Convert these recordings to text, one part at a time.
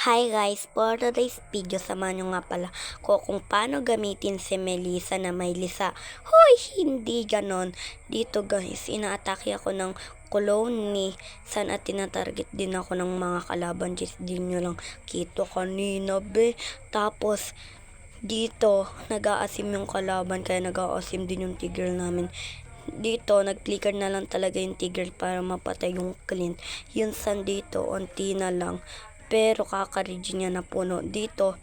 Hi guys, for today's video, samahan nyo nga pala ko kung paano gamitin si Melissa na may lisa. Hoy, hindi ganon. Dito guys, inaatake ako ng cologne ni San at tinatarget din ako ng mga kalaban. Just din nyo lang kito kanina be. Tapos, dito, nag-aasim yung kalaban kaya nag-aasim din yung tigil namin. Dito, nag-flicker na lang talaga yung tigil para mapatay yung Clint. Yung San dito, onti na lang. Pero kaka-regen niya na puno. Dito,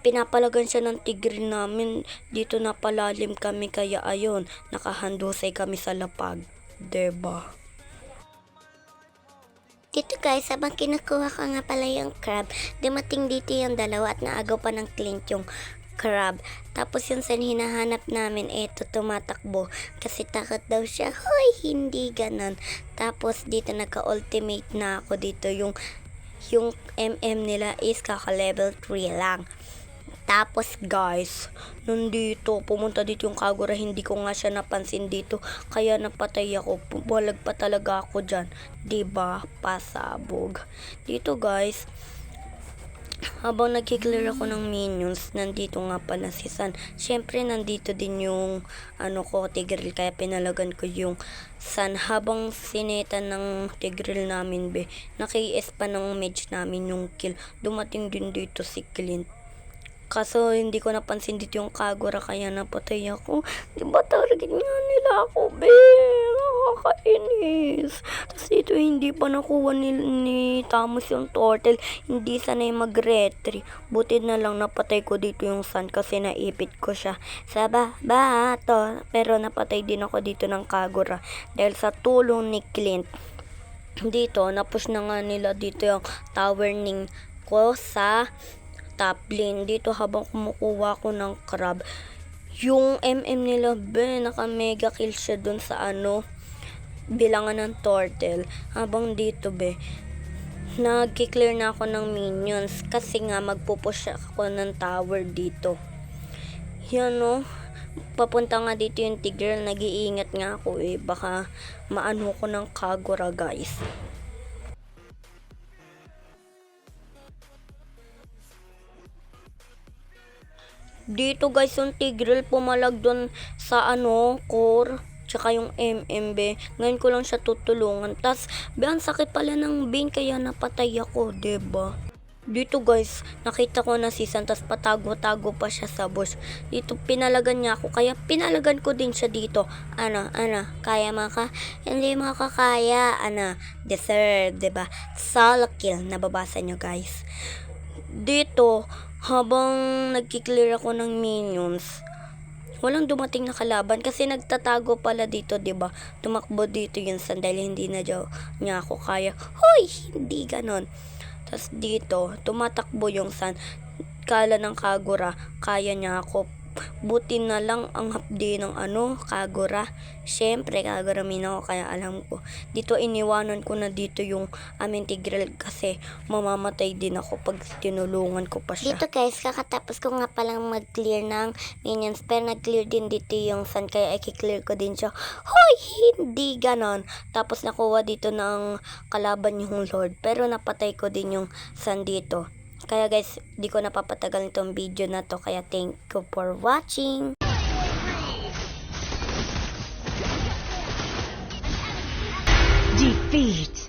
pinapalagan siya ng tigre namin. Dito napalalim kami kaya ayun, nakahandusay kami sa lapag. Diba? Dito guys, habang kinukuha ko nga pala yung crab, dumating dito yung dalawa at naagaw pa ng Clint yung crab. Tapos yung san hinahanap namin, eto tumatakbo kasi takot daw siya. Hoy, hindi ganon. Tapos dito nagka-ultimate na ako dito, yung MM nila is kaka level 3 lang. Tapos guys, nandito, pumunta dito yung Kagura, hindi ko nga siya napansin dito, kaya napatay ako, bumalag pa talaga ako dyan, diba, pasabog. Dito guys, habang nagki-clear ako ng minions, nandito nga pala si San. Syempre, nandito din yung Tigril, kaya pinalagan ko yung San. Habang sineta ng Tigril namin be, naki-S pa ng mage namin yung kill. Dumating din dito si Clint. Kaso hindi ko napansin dito yung Kagura kaya napatay ako. Di ba target nga nila ako, be? Nakakainis. Tapos dito hindi pa nakuha ni Tamos yung turtle. Hindi sanay mag-retry. Buti na lang napatay ko dito yung Sun kasi naipit ko siya sa bato. Pero napatay din ako dito ng Kagura dahil sa tulong ni Clint. Dito, napush na nga nila dito yung tower ning ko sa top lane. Dito habang kumukuha ko ng crab, yung MM nila be, naka mega kill siya dun sa bilangan ng turtle. Habang dito be, nagki-clear na ako ng minions kasi nga magpupush ako ng tower dito. Yan papunta nga dito yung tigreal, nag-iingat nga ako baka maano ko ng Kagura guys. Dito guys, yung tigreal pumalag doon sa core, tsaka yung MMB. Ngayon ko lang siya tutulungan. Tas, ang sakit pala ng vein kaya napatay ako, diba? Dito guys, nakita ko na si San, tas patago-tago pa siya sa bush. Dito pinalagan niya ako, kaya pinalagan ko din siya dito. Kaya hindi makakaya, deserve, diba? Solo kill, nababasa nyo guys. Dito, habang nagki-clear ako ng minions, walang dumating na kalaban kasi nagtatago pala dito, 'di ba? Tumakbo dito yung San dahil hindi na niya ako kaya. Hoy, hindi ganon. Tapos dito, tumatakbo yung San. Kala ng Kagura, kaya niya ako. Buti na lang ang hapdi ng Kagura. Syempre, Kagura ako kaya alam ko. Dito iniwanan ko na dito yung Tigreal kasi mamamatay din ako pag tinulungan ko pa siya. Dito guys, kakatapos ko nga palang mag-clear ng minions, pero nag-clear din dito yung Sun, kaya i-clear ko din siya. Hoy, hindi ganon. Tapos nakuha dito ng kalaban yung Lord, pero napatay ko din yung Sun dito. Kaya guys, di ko napapatagal itong video na to. Kaya thank you for watching. Defeat.